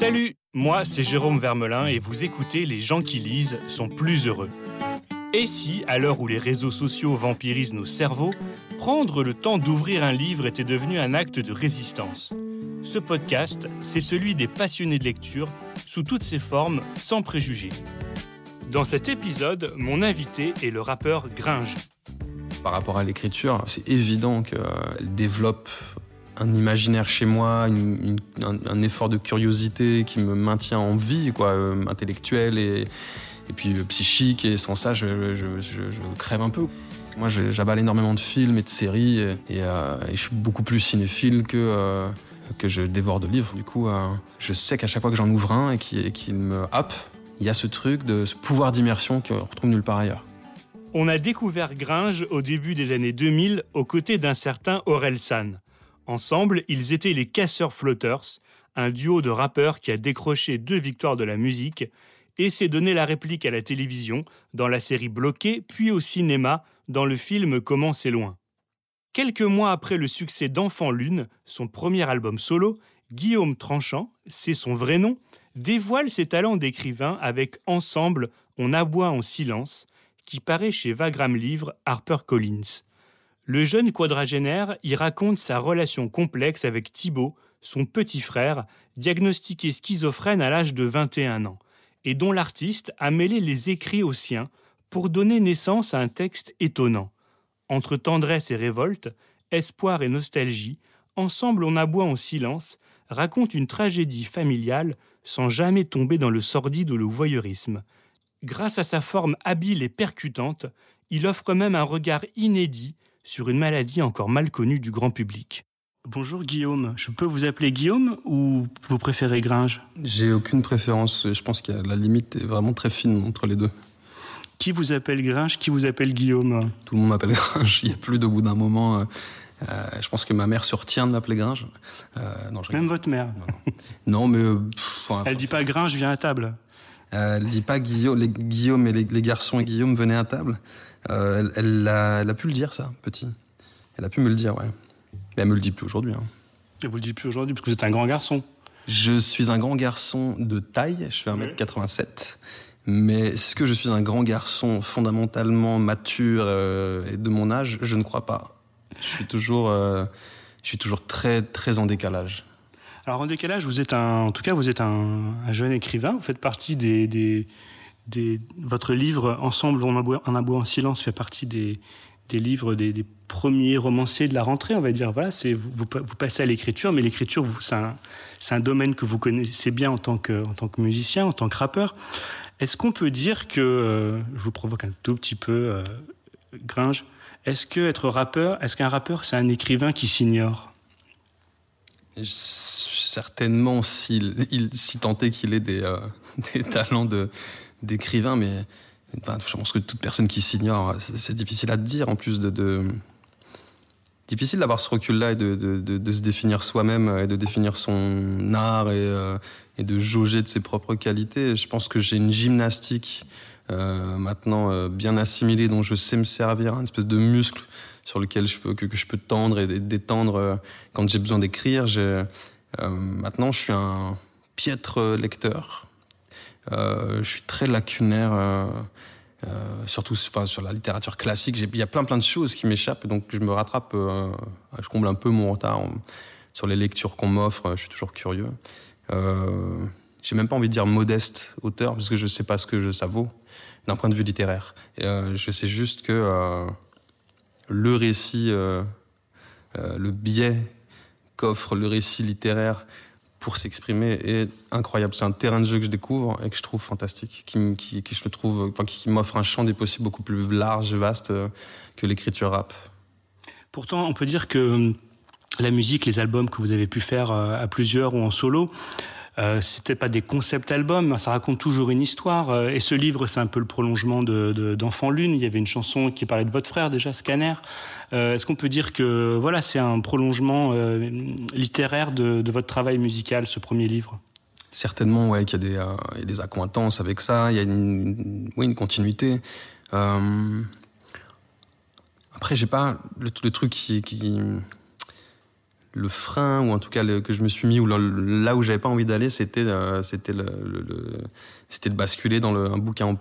Salut, moi c'est Jérôme Vermelin et vous écoutez Les gens qui lisent sont plus heureux. Et si, à l'heure où les réseaux sociaux vampirisent nos cerveaux, prendre le temps d'ouvrir un livre était devenu un acte de résistance? Ce podcast, c'est celui des passionnés de lecture, sous toutes ses formes, sans préjugés. Dans cet épisode, mon invité est le rappeur Gringe. Par rapport à l'écriture, c'est évident qu'elle développe un imaginaire chez moi, un effort de curiosité qui me maintient en vie, intellectuel et puis psychique. Et sans ça, je crève un peu. Moi, j'avale énormément de films et de séries et je suis beaucoup plus cinéphile que je dévore de livres. Du coup, je sais qu'à chaque fois que j'en ouvre un et qu'il me happe, il y a ce truc, ce pouvoir d'immersion qu'on retrouve nulle part ailleurs. On a découvert Gringe au début des années 2000 aux côtés d'un certain Orelsan. Ensemble, ils étaient les Casseurs Floaters, un duo de rappeurs qui a décroché 2 victoires de la musique et s'est donné la réplique à la télévision dans la série Bloqué, puis au cinéma dans le film Comment c'est loin. Quelques mois après le succès d'Enfant Lune, son premier album solo, Guillaume Tranchant, c'est son vrai nom, dévoile ses talents d'écrivain avec Ensemble, on aboie en silence, qui paraît chez Wagram Livre, HarperCollins. Le jeune quadragénaire y raconte sa relation complexe avec Thibaut, son petit frère, diagnostiqué schizophrène à l'âge de 21 ans, et dont l'artiste a mêlé les écrits aux siens pour donner naissance à un texte étonnant. Entre tendresse et révolte, espoir et nostalgie, Ensemble on aboie en silence raconte une tragédie familiale sans jamais tomber dans le sordide ou le voyeurisme. Grâce à sa forme habile et percutante, il offre même un regard inédit sur une maladie encore mal connue du grand public. Bonjour Guillaume, je peux vous appeler Guillaume ou vous préférez Gringe? J'ai aucune préférence, je pense que la limite est vraiment très fine entre les deux. Qui vous appelle Gringe, qui vous appelle Guillaume? Tout le monde m'appelle Gringe, il n'y a plus de bout d'un moment. Je pense que ma mère se retient de m'appeler Gringe. Même votre mère? Non, mais... Elle dit pas Gringe, viens à table? Elle dit pas Guillaume et les garçons et Guillaume venaient à table. Elle a pu le dire, ça, petit. Elle a pu me le dire, ouais. Mais elle me le dit plus aujourd'hui. Elle vous le dit plus aujourd'hui, parce que vous êtes un grand garçon. Je suis un grand garçon de taille, je fais 1m87. Mais est-ce que je suis un grand garçon fondamentalement mature et de mon âge? Je ne crois pas. Je suis toujours très, très en décalage. Alors en décalage, vous êtes un jeune écrivain. Vous faites partie votre livre Ensemble on aboie en silence fait partie des livres des premiers romanciers de la rentrée, on va dire. Voilà, vous passez à l'écriture, mais l'écriture, c'est un domaine que vous connaissez bien en tant que musicien, en tant que rappeur. Est-ce qu'on peut dire que, je vous provoque un tout petit peu, Gringe, est-ce qu'un rappeur, c'est un écrivain qui s'ignore? Certainement, si tant est qu'il ait des talents d'écrivain, mais je pense que toute personne qui s'ignore, c'est difficile à dire, en plus difficile d'avoir ce recul-là et de se définir soi-même et de définir son art et de jauger de ses propres qualités. Je pense que j'ai une gymnastique maintenant bien assimilée dont je sais me servir, une espèce de muscle sur lequel je peux tendre et détendre quand j'ai besoin d'écrire. Maintenant, je suis un piètre lecteur. Je suis très lacunaire, surtout sur la littérature classique. Il y a plein de choses qui m'échappent, donc je me rattrape, je comble un peu mon retard sur les lectures qu'on m'offre. Je suis toujours curieux. J'ai même pas envie de dire modeste auteur, parce que je sais pas ce que ça vaut d'un point de vue littéraire. Je sais juste que le récit, le biais qu'offre le récit littéraire pour s'exprimer est incroyable. C'est un terrain de jeu que je découvre et que je trouve fantastique, qui m'offre un champ des possibles beaucoup plus large et vaste que l'écriture rap. Pourtant, on peut dire que la musique, les albums que vous avez pu faire à plusieurs ou en solo, c'était pas des concept albums, mais ça raconte toujours une histoire. Et ce livre, c'est un peu le prolongement d'Enfant Lune. Il y avait une chanson qui parlait de votre frère déjà, Scanner. Est-ce qu'on peut dire que voilà, c'est un prolongement littéraire de votre travail musical, ce premier livre? Certainement, ouais, qu'il y a des accointances avec ça. Il y a une continuité. Après, j'ai pas le truc le frein, ou en tout cas que je me suis mis, ou là où j'avais pas envie d'aller, c'était de basculer dans un bouquin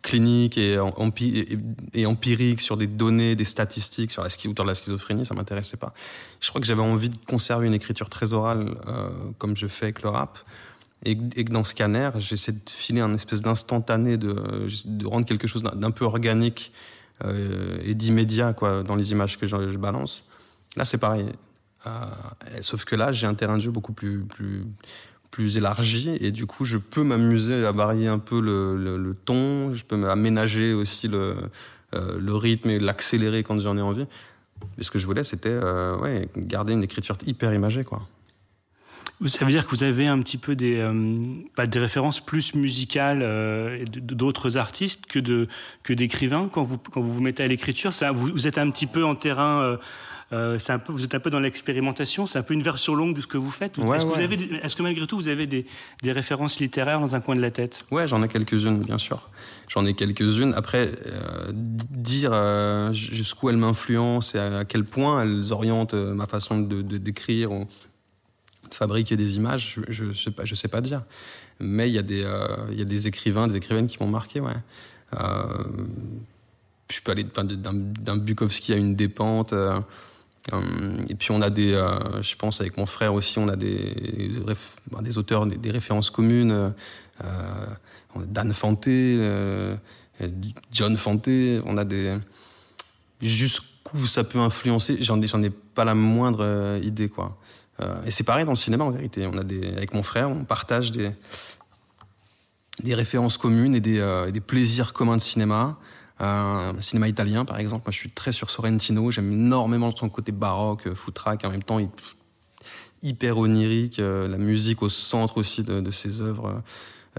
clinique et empirique sur des données, des statistiques sur autour de la schizophrénie. Ça m'intéressait pas. Je crois que j'avais envie de conserver une écriture très orale, comme je fais avec le rap, et que dans Scanner, j'essaie de filer un espèce d'instantané, de rendre quelque chose d'un peu organique et d'immédiat, quoi, dans les images que je balance. Là, c'est pareil. Sauf que là, j'ai un terrain de jeu beaucoup plus élargi, et du coup, je peux m'amuser à varier un peu le ton, je peux aménager aussi le rythme et l'accélérer quand j'en ai envie. Et ce que je voulais, c'était garder une écriture hyper imagée, quoi. Ça veut dire que vous avez un petit peu des références plus musicales d'autres artistes que d'écrivains quand vous mettez à l'écriture. Vous êtes un petit peu en terrain, vous êtes un peu dans l'expérimentation. C'est un peu une version longue de ce que vous faites. Est-ce que malgré tout vous avez des références littéraires dans un coin de la tête? Ouais, j'en ai quelques-unes, bien sûr. J'en ai quelques-unes. Après, dire jusqu'où elles m'influencent et à quel point elles orientent ma façon d'écrire ou de fabriquer des images, je sais pas dire. Mais il y a des écrivains, des écrivaines qui m'ont marqué, ouais. Je peux aller d'un Bukowski à une Despentes. Et puis on a je pense avec mon frère aussi, on a des auteurs, des références communes. Dan Fante, John Fante, on a jusqu'où ça peut influencer, j'en ai pas la moindre idée, quoi. Et c'est pareil dans le cinéma, en vérité. Avec mon frère, on partage des références communes et des plaisirs communs de cinéma. Cinéma italien, par exemple. Moi, je suis très sur Sorrentino. J'aime énormément son côté baroque, foutraque, en même temps hyper onirique. La musique au centre aussi de ses œuvres.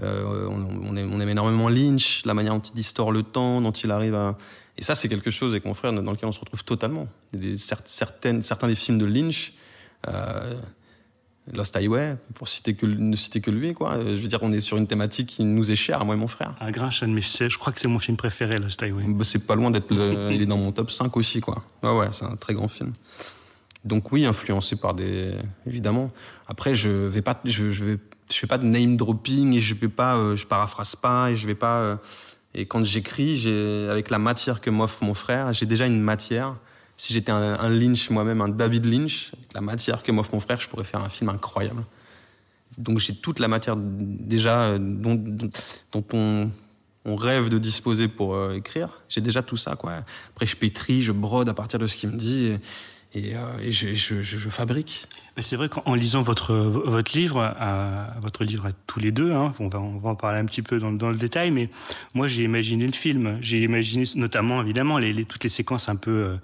On aime énormément Lynch, la manière dont il distord le temps, dont il arrive à... Et ça, c'est quelque chose avec mon frère dans lequel on se retrouve totalement. Certains des films de Lynch, Lost Highway, pour ne citer que lui, quoi. Je veux dire, on est sur une thématique qui nous est chère, moi et mon frère. Grinch, je crois que c'est mon film préféré, Lost Highway. C'est pas loin d'être il est dans mon top 5 aussi, quoi. Ouais, c'est un très grand film. Donc oui, influencé par évidemment. Après, je fais pas de name dropping, et je paraphrase pas, et je vais pas. Et quand j'écris, avec la matière que m'offre mon frère, j'ai déjà une matière. Si j'étais un Lynch moi-même, un David Lynch, avec la matière que m'offre mon frère, je pourrais faire un film incroyable. Donc j'ai toute la matière déjà dont on rêve de disposer pour écrire. J'ai déjà tout ça, quoi. Après, je pétris, je brode à partir de ce qu'il me dit, et je fabrique. Mais c'est vrai qu'en lisant votre livre à tous les deux, hein, on va en parler un petit peu dans le détail, mais moi j'ai imaginé le film. J'ai imaginé notamment, évidemment, toutes les séquences un peu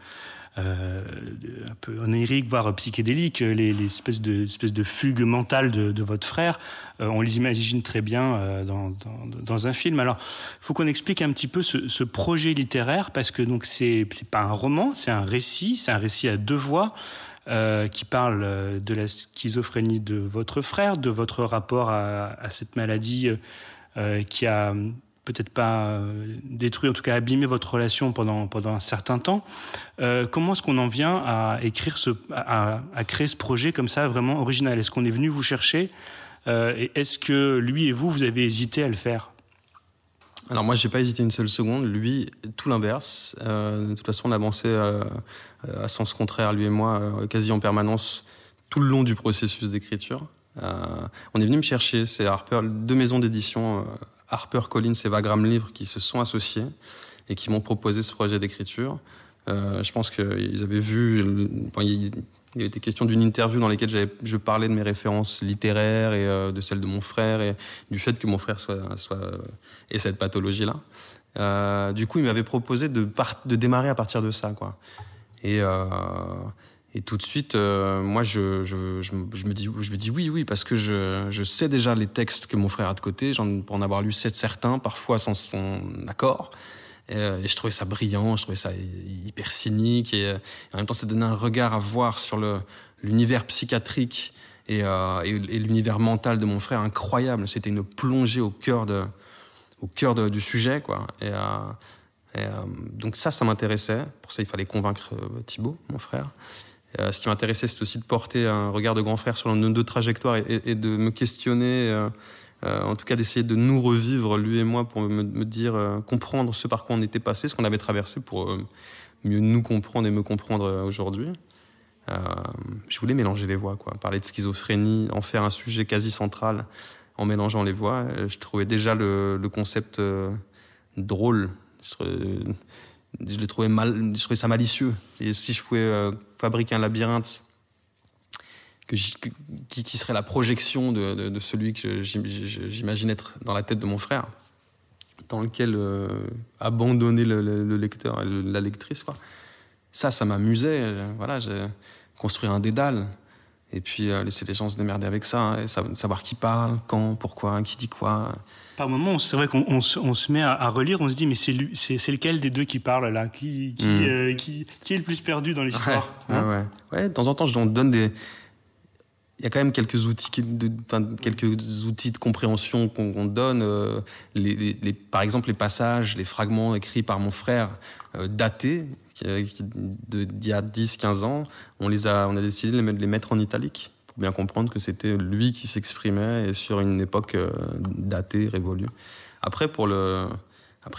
oniriques, voire psychédéliques, les espèces de fugues mentales de votre frère. On les imagine très bien dans un film. Alors, il faut qu'on explique un petit peu ce projet littéraire, parce que donc c'est pas un roman, c'est un récit à deux voix. Qui parle de la schizophrénie de votre frère, de votre rapport à cette maladie qui a peut-être pas détruit, en tout cas abîmé votre relation pendant un certain temps. Comment est-ce qu'on en vient à écrire à créer ce projet comme ça, vraiment original? Est-ce qu'on est venu vous chercher et est-ce que lui et vous avez hésité à le faire? Alors moi, j'ai pas hésité une seule seconde. Lui, tout l'inverse. De toute façon, on avançait à sens contraire, lui et moi, quasi en permanence, tout le long du processus d'écriture. On est venu me chercher. C'est deux maisons d'édition, HarperCollins et Wagram Livre, qui se sont associés et qui m'ont proposé ce projet d'écriture. Je pense qu'ils avaient vu... Il avait été question d'une interview dans laquelle je parlais de mes références littéraires et de celles de mon frère, et du fait que mon frère ait cette pathologie-là. Du coup, il m'avait proposé de démarrer à partir de ça, quoi. Et tout de suite, moi, je me dis oui, parce que je sais déjà les textes que mon frère a de côté, pour en avoir lu certains, parfois sans son accord. Et je trouvais ça brillant, je trouvais ça hyper cynique, et en même temps ça donnait un regard à voir sur l'univers psychiatrique et l'univers mental de mon frère incroyable. C'était une plongée au cœur du sujet, quoi. Donc ça m'intéressait. Pour ça, il fallait convaincre Thibaut, mon frère. Ce qui m'intéressait, c'était aussi de porter un regard de grand frère sur nos deux trajectoires et de me questionner, en tout cas d'essayer de nous revivre, lui et moi, pour me dire, comprendre ce par quoi on était passé, ce qu'on avait traversé, pour mieux nous comprendre et me comprendre aujourd'hui. Je voulais mélanger les voix, quoi. Parler de schizophrénie, en faire un sujet quasi central en mélangeant les voix. Je trouvais déjà le concept drôle. Je l'ai trouvé je trouvais ça malicieux. Et si je pouvais fabriquer un labyrinthe qui serait la projection de celui que j'imagine être dans la tête de mon frère, dans lequel abandonner le lecteur et la lectrice, quoi. Ça m'amusait. Voilà, construire un dédale et puis laisser les gens se démerder avec ça, et savoir qui parle, quand, pourquoi, qui dit quoi. Par moments, c'est vrai qu'on se met à relire, on se dit mais c'est lequel des deux qui parle là, qui est le plus perdu dans l'histoire. Ouais, de temps en temps, je donne des. Il y a quand même quelques outils de compréhension qu'on donne. Par exemple, les passages, les fragments écrits par mon frère, datés, d'il y a 10-15 ans, on a décidé de les mettre en italique, pour bien comprendre que c'était lui qui s'exprimait, et sur une époque datée, révolue. Après,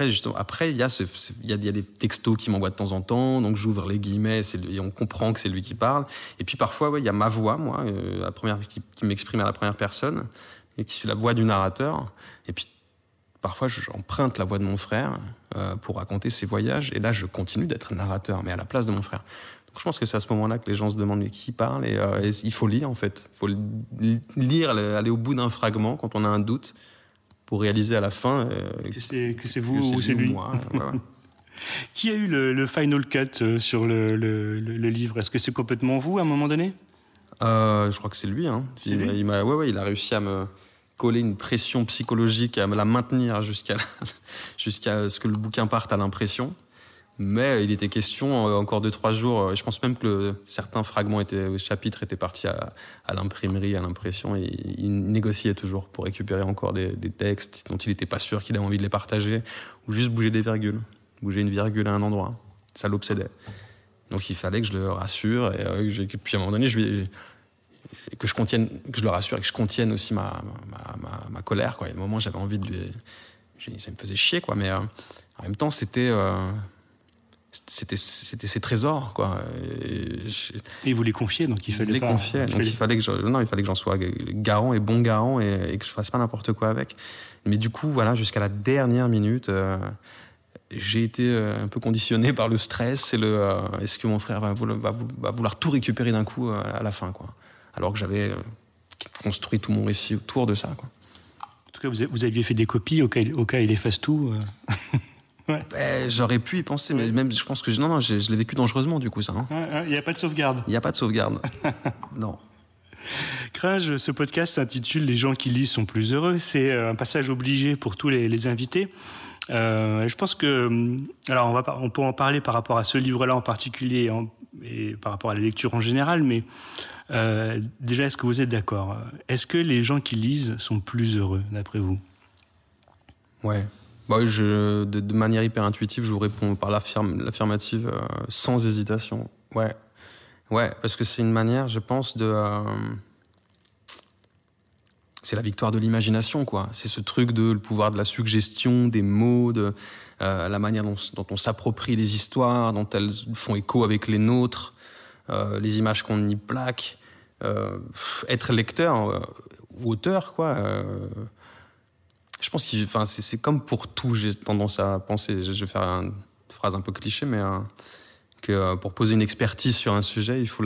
il y a des textos qui m'envoient de temps en temps, donc j'ouvre les guillemets et on comprend que c'est lui qui parle. Et puis parfois, il y a ma voix, moi, qui m'exprime à la première personne, et qui suis la voix du narrateur. Et puis parfois, j'emprunte la voix de mon frère pour raconter ses voyages, et là, je continue d'être narrateur, mais à la place de mon frère. Donc je pense que c'est à ce moment-là que les gens se demandent mais qui parle, et il faut lire, en fait. Il faut lire, aller au bout d'un fragment quand on a un doute, pour réaliser à la fin que c'est vous ou c'est lui. Moi, Qui a eu le final cut sur le livre? Est-ce que c'est complètement vous à un moment donné? Je crois que c'est lui. Hein. Il a réussi à me coller une pression psychologique, à me la maintenir jusqu'à ce que le bouquin parte à l'impression. Mais il était question, encore 2-3 jours, je pense même que certains fragments chapitres étaient partis à l'imprimerie, à l'impression, et il négociait toujours pour récupérer encore des textes dont il n'était pas sûr qu'il avait envie de les partager, ou juste bouger des virgules, bouger une virgule à un endroit. Ça l'obsédait. Donc il fallait que je le rassure, et puis à un moment donné, que je le rassure et que je contienne aussi ma colère, quoi. Et à un moment, j'avais envie de lui... Ça me faisait chier, quoi, mais en même temps, c'était ses trésors, quoi. Et vous les confiez, donc il fallait pas... confier, donc il fallait que j'en sois garant et bon garant, et que je fasse pas n'importe quoi avec. Mais du coup, voilà, jusqu'à la dernière minute, j'ai été un peu conditionné par le stress et est-ce que mon frère va vouloir tout récupérer d'un coup à la fin, quoi. Alors que j'avais construit tout mon récit autour de ça, quoi. En tout cas, vous aviez fait des copies au cas il efface tout. Ouais. J'aurais pu y penser, mais même je pense que je l'ai vécu dangereusement, du coup, ça. Il n'y a pas de sauvegarde. Il n'y a pas de sauvegarde. Non. Cringe, ce podcast s'intitule « Les gens qui lisent sont plus heureux ». C'est un passage obligé pour tous les invités. Je pense que... Alors, on peut en parler par rapport à ce livre-là en particulier et par rapport à la lecture en général, mais déjà, est-ce que vous êtes d'accord? Est-ce que les gens qui lisent sont plus heureux, d'après vous? Ouais. De manière hyper intuitive, je vous réponds par l'affirmative sans hésitation. Ouais, parce que c'est une manière, je pense, c'est la victoire de l'imagination, quoi. C'est ce truc le pouvoir de la suggestion, des mots, la manière dont on s'approprie les histoires, dont elles font écho avec les nôtres, les images qu'on y plaque. Être lecteur ou auteur, quoi. Je pense que c'est comme pour tout, j'ai tendance à penser, je vais faire une phrase un peu cliché, mais que pour poser une expertise sur un sujet, il faut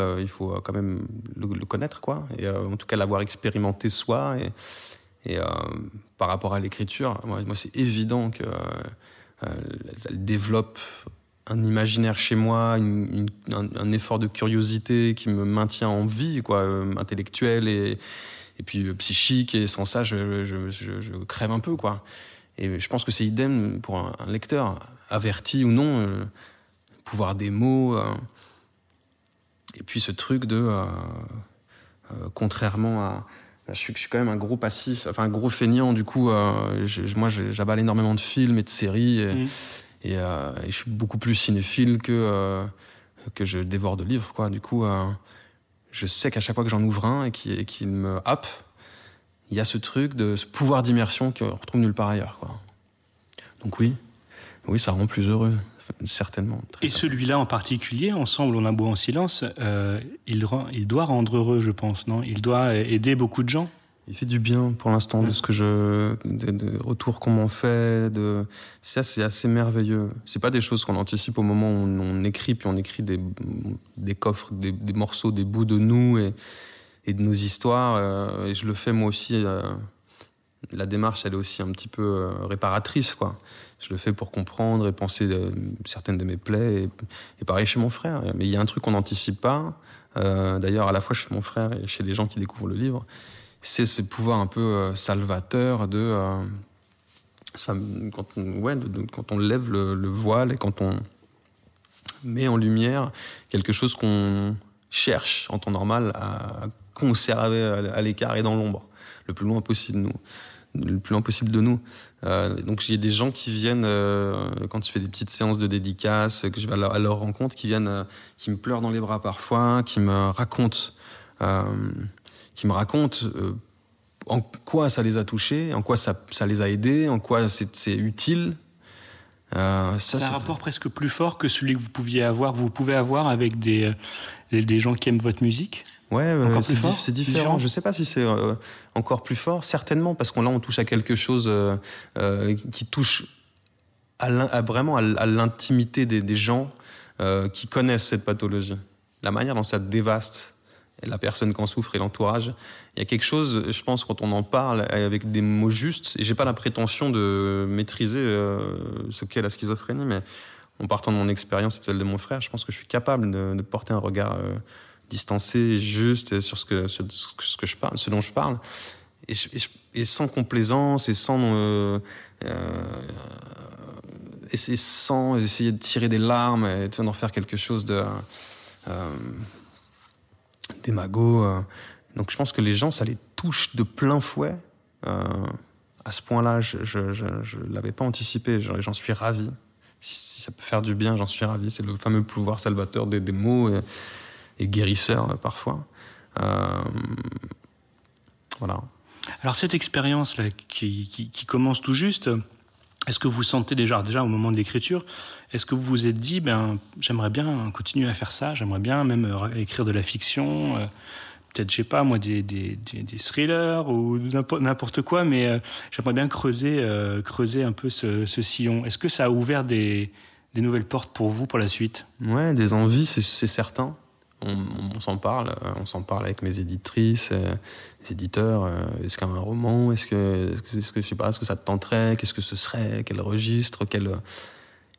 quand même le connaître, quoi. Et en tout cas l'avoir expérimenté soi. Et par rapport à l'écriture, moi c'est évident que elle développe un imaginaire chez moi, un effort de curiosité qui me maintient en vie, quoi, intellectuel et puis psychique, et sans ça, je crève un peu, quoi. Et je pense que c'est idem pour un lecteur, averti ou non, le pouvoir des mots. Et puis ce truc contrairement à... Je suis quand même un gros passif, enfin un gros feignant, du coup, moi j'avale énormément de films et de séries, et je suis beaucoup plus cinéphile que que je dévore de livres, quoi. Du coup, je sais qu'à chaque fois que j'en ouvre un et qu'il me happe, il y a ce truc de ce pouvoir d'immersion qu'on retrouve nulle part ailleurs, quoi. Donc oui, ça rend plus heureux, certainement. Et celui-là en particulier, Ensemble on a beau en silence, il doit rendre heureux, je pense, non? Il doit aider beaucoup de gens. Il fait du bien pour l'instant de ce que de retours qu'on m'en fait, ça c'est assez merveilleux. C'est pas des choses qu'on anticipe au moment où on écrit, puis on écrit des coffres, des morceaux, des bouts de nous et de nos histoires. Et je le fais moi aussi. La démarche, elle est aussi un petit peu réparatrice, quoi. Je le fais pour comprendre et penser certaines de mes plaies. Et pareil chez mon frère. Mais il y a un truc qu'on n'anticipe pas. D'ailleurs, à la fois chez mon frère et chez les gens qui découvrent le livre. C'est ce pouvoir un peu salvateur quand on lève le voile et quand on met en lumière quelque chose qu'on cherche en temps normal à conserver à l'écart et dans l'ombre, le plus loin possible de nous. Donc il y a des gens qui viennent, quand je fais des petites séances de dédicaces, que je vais à leur rencontre, qui viennent, qui me pleurent dans les bras parfois, qui me racontent en quoi ça les a touchés, en quoi ça les a aidés, en quoi c'est utile. C'est un rapport presque plus fort que celui que vous pouvez avoir avec des gens qui aiment votre musique. Ouais, c'est différent. Je sais pas si c'est encore plus fort, certainement, parce qu'on touche à quelque chose qui touche vraiment à l'intimité des gens qui connaissent cette pathologie. La manière dont ça dévaste la personne qui en souffre et l'entourage. Il y a quelque chose, je pense, quand on en parle avec des mots justes, et j'ai pas la prétention de maîtriser ce qu'est la schizophrénie, mais en partant de mon expérience et de celle de mon frère, je pense que je suis capable de porter un regard distancé et juste sur ce dont je parle, et sans complaisance, et sans essayer de tirer des larmes et d'en faire quelque chose de démago. Donc je pense que les gens, ça les touche de plein fouet. À ce point-là, je l'avais pas anticipé. J'en suis ravi. Si ça peut faire du bien, j'en suis ravi. C'est le fameux pouvoir salvateur des mots et guérisseur parfois. Voilà. Alors cette expérience-là qui commence tout juste, est-ce que vous sentez déjà au moment de l'écriture, est-ce que vous vous êtes dit, j'aimerais bien continuer à faire ça, j'aimerais bien même écrire de la fiction, peut-être, je sais pas moi, des thrillers ou n'importe quoi, mais j'aimerais bien creuser un peu ce sillon. Est-ce que ça a ouvert des nouvelles portes pour vous pour la suite? Ouais, des envies, c'est certain. On s'en parle avec mes éditrices, les éditeurs. Est-ce qu'il y a un roman? Est-ce que je sais pas, est-ce que ça te tenterait? Qu'est-ce que ce serait? Quel registre?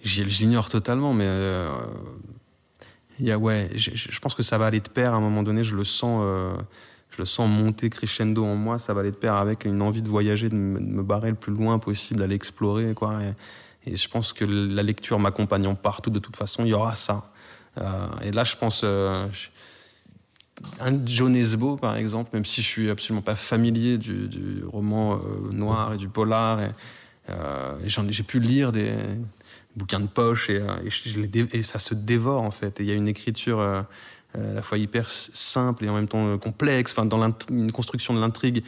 Je l'ignore totalement, mais je pense que ça va aller de pair à un moment donné. Je le sens monter crescendo en moi. Ça va aller de pair avec une envie de voyager, de me barrer le plus loin possible, d'aller explorer, quoi. Et je pense que la lecture m'accompagnant partout, de toute façon, il y aura ça. Et là, je pense un John Nesbo, par exemple, même si je suis absolument pas familier du roman noir et du polar, j'ai pu lire des bouquins de poche et ça se dévore en fait. Et il y a une écriture à la fois hyper simple et en même temps complexe, dans une construction de l'intrigue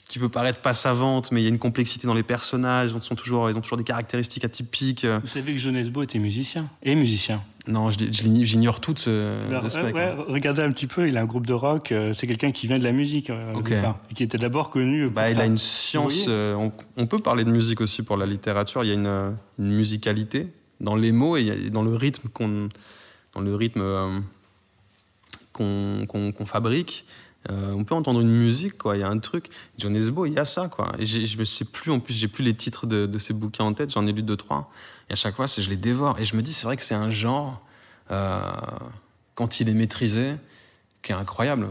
qui peut paraître pas savante, mais il y a une complexité dans les personnages. Ils ont toujours des caractéristiques atypiques. Vous savez que John Nesbo était musicien. Non, j'ignore tout de ce mec. Regardez un petit peu, il a un groupe de rock, c'est quelqu'un qui vient de la musique, et qui était d'abord connu pour ça. Il a une science, on peut parler de musique aussi pour la littérature, il y a une musicalité dans les mots et dans le rythme qu'on fabrique. On peut entendre une musique, quoi. Il y a un truc. John Nesbo, il y a ça, quoi. Et je me sais plus, en plus, j'ai plus les titres de ces bouquins en tête. J'en ai lu 2-3. Et à chaque fois, je les dévore. Et je me dis, c'est vrai que c'est un genre, quand il est maîtrisé, qui est incroyable.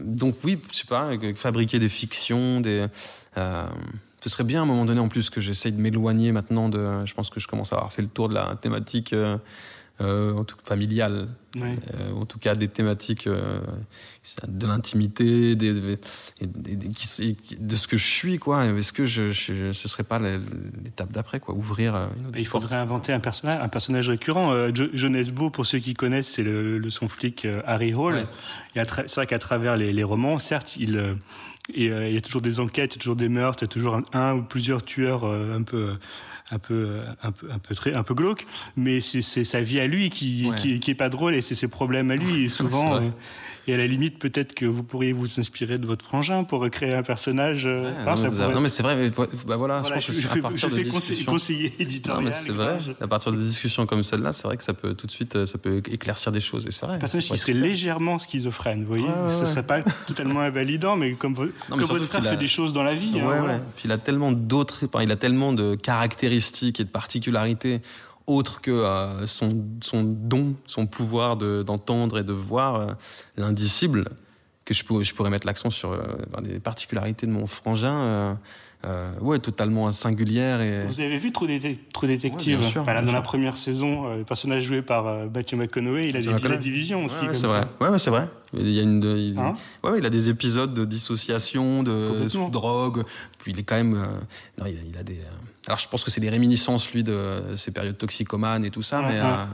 Donc oui, je sais pas, fabriquer des fictions, ce serait bien à un moment donné, en plus, que j'essaye de m'éloigner maintenant je pense que je commence à avoir fait le tour de la thématique en tout familiales, en tout cas des thématiques de l'intimité, de ce que je suis, quoi. Est-ce que ce serait pas l'étape d'après, quoi, ouvrir une autre Il faudrait inventer un personnage récurrent. John Esbo, pour ceux qui connaissent, c'est son flic Harry Hole. Ouais. C'est vrai qu'à travers les romans, certes, il y a toujours des enquêtes, il y a toujours des meurtres, il y a toujours un ou plusieurs tueurs un peu glauque, mais c'est sa vie à lui qui est pas drôle, et c'est ses problèmes à lui, et souvent et à la limite peut-être que vous pourriez vous inspirer de votre frangin pour recréer un personnage. Non mais c'est vrai, mais voilà, je pense que à partir de conseiller éditorial. C'est vrai. À partir de discussions comme celle-là, c'est vrai que ça peut tout de suite, ça peut éclaircir des choses, et c'est vrai. Un personnage qui serait légèrement schizophrène, vous voyez, ça serait pas totalement invalidant, mais comme votre frère fait des choses dans la vie. Puis il a tellement de caractéristiques et de particularités autre que son don, son pouvoir d'entendre et de voir l'indicible, que je pourrais mettre l'accent sur des particularités de mon frangin, totalement singulières. Vous avez vu True Detective? Bien sûr. Dans la première saison, le personnage joué par Matthew McConaughey, il a des divisions aussi. C'est vrai. C'est vrai. Il a des épisodes de dissociation, de drogue. Puis il est quand même. Il a des. Alors je pense que c'est des réminiscences, lui, de ses périodes toxicomanes et tout ça,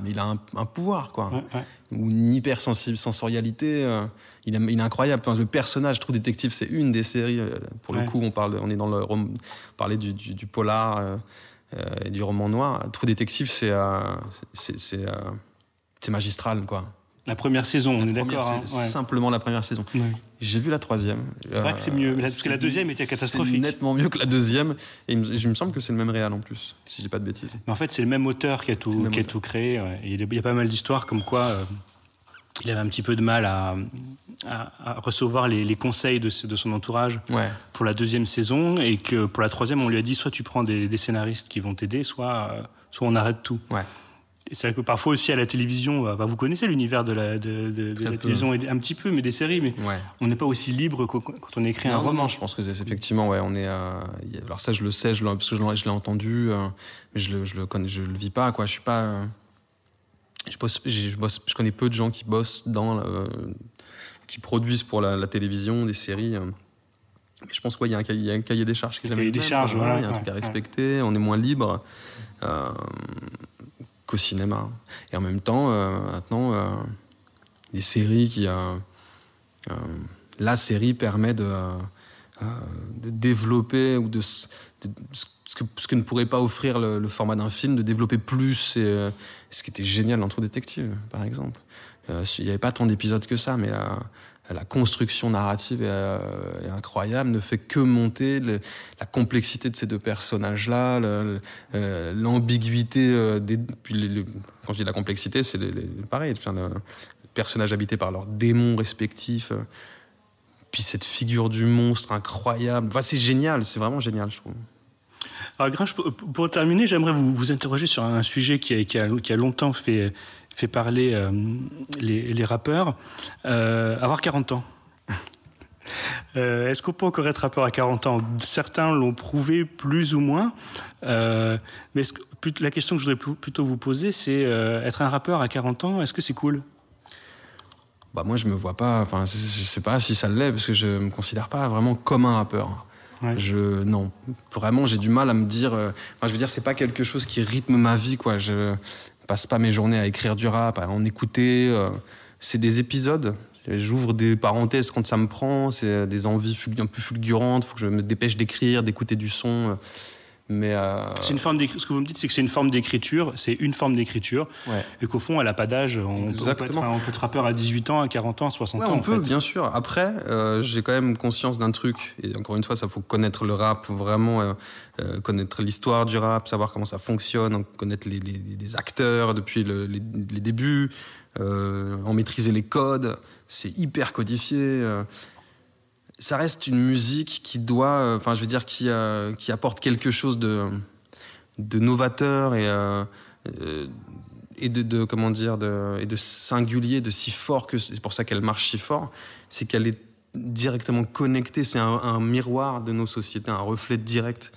mais il a un pouvoir, quoi. Ou une hypersensorialité. Il est incroyable. Enfin, le personnage True Detective, c'est une des séries. Pour le coup, on est dans on parlait du polar et du roman noir. True Detective, c'est magistral, quoi. La première saison, on est d'accord. Simplement la première saison. Ouais. J'ai vu la troisième. C'est vrai que c'est mieux, parce que la deuxième était catastrophique. C'est nettement mieux que la deuxième. Et il me semble que c'est le même réal en plus, si je dis pas de bêtises. Mais en fait, c'est le même auteur qui a tout créé. Ouais. Et il y a pas mal d'histoires comme quoi il avait un petit peu de mal à recevoir les conseils de son entourage pour la deuxième saison, et que pour la troisième, on lui a dit soit tu prends des scénaristes qui vont t'aider, soit on arrête tout. Ouais. Et c'est vrai que parfois aussi à la télévision, vous connaissez l'univers de la télévision un petit peu, mais des séries, mais on n'est pas aussi libre quand on écrit un roman. Non, je pense que c'est effectivement, on est. Alors ça, je le sais, parce que je l'ai entendu, mais je le vis pas, quoi. Je suis pas. Je connais peu de gens qui bossent qui produisent pour la télévision des séries. Mais je pense qu'il y a un cahier des charges qui est jamais le même. Il y a un truc à respecter. On est moins libre qu'au cinéma. Et en même temps, maintenant, les séries la série permet de développer ou ce que ne pourrait pas offrir le format d'un film, de développer plus, ce qui était génial dans True Detective, par exemple. Il n'y avait pas tant d'épisodes que ça, mais la construction narrative est incroyable, ne fait que monter la complexité de ces deux personnages-là, l'ambiguïté. Quand je dis la complexité, c'est pareil, le personnage habité par leurs démons respectifs, puis cette figure du monstre incroyable. Enfin, c'est génial, c'est vraiment génial, je trouve. Alors Gringe, pour terminer, j'aimerais vous interroger sur un sujet qui a longtemps fait parler les rappeurs. Avoir 40 ans. Est-ce qu'on peut encore être rappeur à 40 ans? Certains l'ont prouvé plus ou moins. Mais la question que je voudrais plutôt vous poser, c'est être un rappeur à 40 ans, est-ce que c'est cool? Moi, je me vois pas. Enfin, je sais pas si ça l'est, parce que je me considère pas vraiment comme un rappeur. Ouais. Non, vraiment, j'ai du mal à me dire. Je veux dire, c'est pas quelque chose qui rythme ma vie, quoi. Je passe pas mes journées à écrire du rap, à en écouter. C'est des épisodes. J'ouvre des parenthèses quand ça me prend. C'est des envies un peu fulgurantes. Faut que je me dépêche d'écrire, d'écouter du son. Mais c'est une forme ce que vous me dites, c'est que c'est une forme d'écriture. C'est une forme d'écriture. Ouais. Et qu'au fond, elle n'a pas d'âge. On peut être rappeur à 18 ans, à 40 ans, à 60 ans. On peut, bien sûr. Après, j'ai quand même conscience d'un truc. Et encore une fois, ça faut connaître le rap, faut vraiment connaître l'histoire du rap, savoir comment ça fonctionne, connaître les acteurs depuis les débuts, en maîtriser les codes. C'est hyper codifié. Ça reste une musique qui doit, qui apporte quelque chose de novateur et de singulier, de si fort, que c'est pour ça qu'elle marche si fort, c'est qu'elle est directement connectée, c'est un miroir de nos sociétés, un reflet direct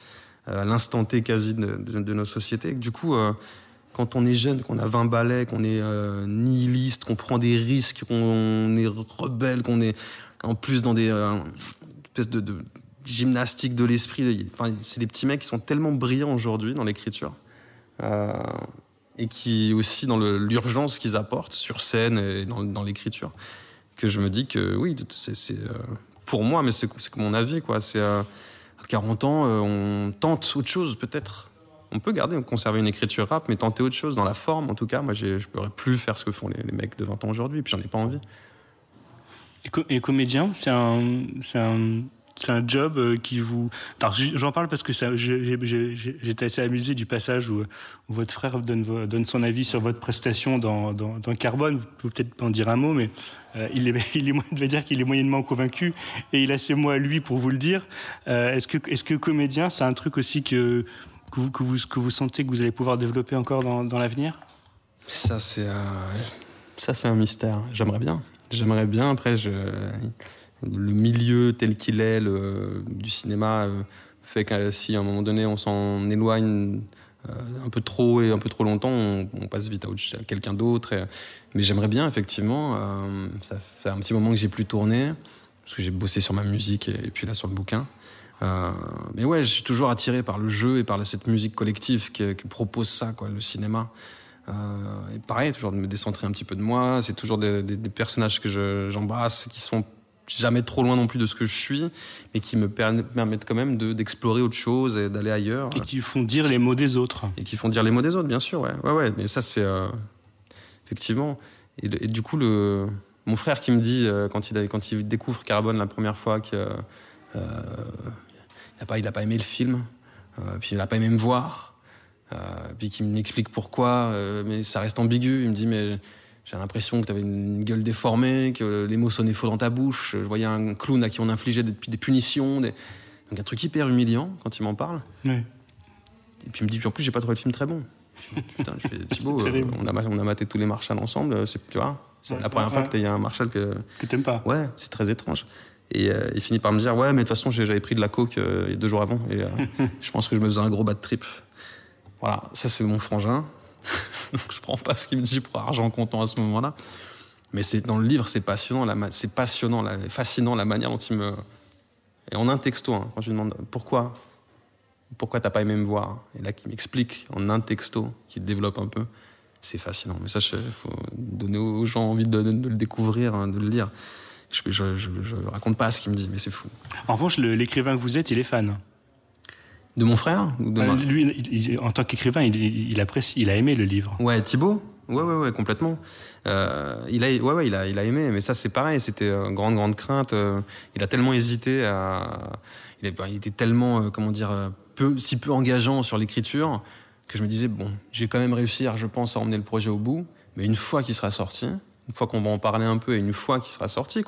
à l'instant T quasi de nos sociétés. Du coup, quand on est jeune, qu'on a 20 balais, qu'on est nihiliste, qu'on prend des risques, qu'on est rebelle, qu'on est en plus dans des espèces de gymnastique de l'esprit. Enfin, c'est des petits mecs qui sont tellement brillants aujourd'hui dans l'écriture et qui aussi dans l'urgence qu'ils apportent sur scène et dans l'écriture, que je me dis que oui, c'est pour moi, mais c'est que mon avis, quoi. C'est à 40 ans, on tente autre chose peut-être. On peut conserver une écriture rap, mais tenter autre chose dans la forme. En tout cas, moi, je ne pourrais plus faire ce que font les mecs de 20 ans aujourd'hui, puis j'en ai pas envie. Et comédien, c'est un job qui vous... Alors, j'en parle parce que j'étais assez amusé du passage où votre frère donne son avis sur votre prestation dans Carbone. Vous pouvez peut-être en dire un mot, mais il devait dire qu'il est moyennement convaincu et il a ses mots à lui pour vous le dire. Est-ce que comédien, c'est un truc aussi que vous sentez que vous allez pouvoir développer encore dans l'avenir ? Ça, c'est un mystère. J'aimerais bien. Après, le milieu tel qu'il est du cinéma fait que si à un moment donné on s'en éloigne un peu trop et un peu trop longtemps, on passe vite à quelqu'un d'autre. Mais j'aimerais bien, effectivement. Ça fait un petit moment que j'ai plus tourné, parce que j'ai bossé sur ma musique et puis là sur le bouquin. Mais ouais, je suis toujours attiré par le jeu et par cette musique collective qui propose ça, quoi, le cinéma. Et pareil, toujours de me décentrer un petit peu de moi. C'est toujours des personnages que j'embrasse, qui sont jamais trop loin non plus de ce que je suis, mais qui me permettent quand même d'explorer autre chose et d'aller ailleurs. Et qui font dire les mots des autres. Et qui font dire les mots des autres, bien sûr, ouais. Mais ça, c'est effectivement. Et du coup, mon frère qui me dit quand il découvre Carbone la première fois qu'il n'a pas aimé le film, puis il n'a pas aimé me voir, puis qui m'explique pourquoi, mais ça reste ambigu. Il me dit mais j'ai l'impression que tu avais une gueule déformée, que les mots sonnaient faux dans ta bouche. Je voyais un clown à qui on infligeait des punitions. Donc un truc hyper humiliant quand il m'en parle. Oui. Et puis il me dit, puis en plus, j'ai pas trouvé le film très bon. Putain, je fais Thibaut, on a maté tous les Marshall ensemble. C'est la première fois que tu as un Marshall que t'aimes pas. Ouais, c'est très étrange. Et il finit par me dire, ouais, mais de toute façon, j'avais pris de la coke 2 jours avant. Et je pense que je me faisais un gros bad trip. Voilà, ça c'est mon frangin. Donc je prends pas ce qu'il me dit pour argent comptant à ce moment-là. Mais dans le livre, c'est passionnant, fascinant la manière dont il me... Et en un texto, quand je lui demande pourquoi t'as pas aimé me voir, et là qu'il m'explique en un texto, qu'il développe un peu, c'est fascinant. Mais ça, il faut donner aux gens envie de le découvrir, de le lire. Je raconte pas ce qu'il me dit, mais c'est fou. En revanche, l'écrivain que vous êtes, il est fan. De mon frère ou de lui, en tant qu'écrivain, il apprécie, il a aimé le livre. Ouais, Thibaut. Ouais, complètement. Il a aimé, mais ça c'est pareil, c'était une grande crainte. Il a tellement hésité il était tellement, si peu engageant sur l'écriture que je me disais bon, je vais quand même réussir, je pense, à emmener le projet au bout. Mais une fois qu'il sera sorti, une fois qu'on va en parler un peu, et une fois qu'il sera sorti,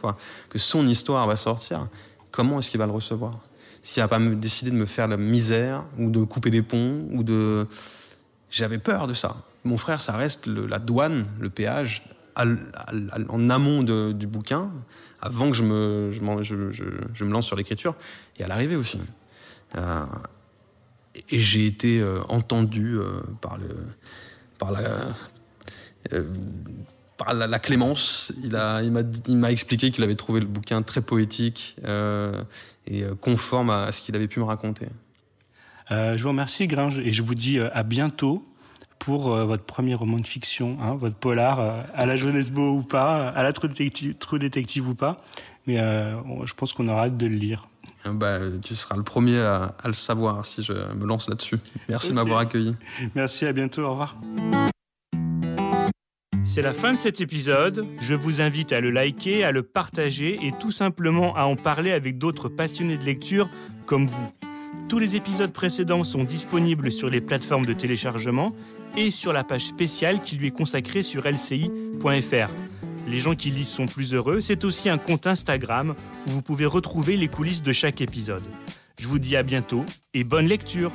que son histoire va sortir, comment est-ce qu'il va le recevoir ? S'il n'a pas décidé de me faire la misère, ou de couper les ponts, j'avais peur de ça. Mon frère, ça reste la douane, le péage, en amont du bouquin, avant que je me lance sur l'écriture, et à l'arrivée aussi. Et j'ai été entendu par la clémence. Il m'a expliqué qu'il avait trouvé le bouquin très poétique et conforme à ce qu'il avait pu me raconter. Je vous remercie, Gringe, et je vous dis à bientôt pour votre premier roman de fiction, votre polar, à la Jonesbo ou pas, à la True Detective ou pas, mais je pense qu'on aura hâte de le lire. Tu seras le premier à le savoir si je me lance là-dessus. Merci de m'avoir accueilli. Merci, à bientôt, au revoir. C'est la fin de cet épisode. Je vous invite à le liker, à le partager et tout simplement à en parler avec d'autres passionnés de lecture comme vous. Tous les épisodes précédents sont disponibles sur les plateformes de téléchargement et sur la page spéciale qui lui est consacrée sur lci.fr. Les gens qui lisent sont plus heureux. C'est aussi un compte Instagram où vous pouvez retrouver les coulisses de chaque épisode. Je vous dis à bientôt et bonne lecture.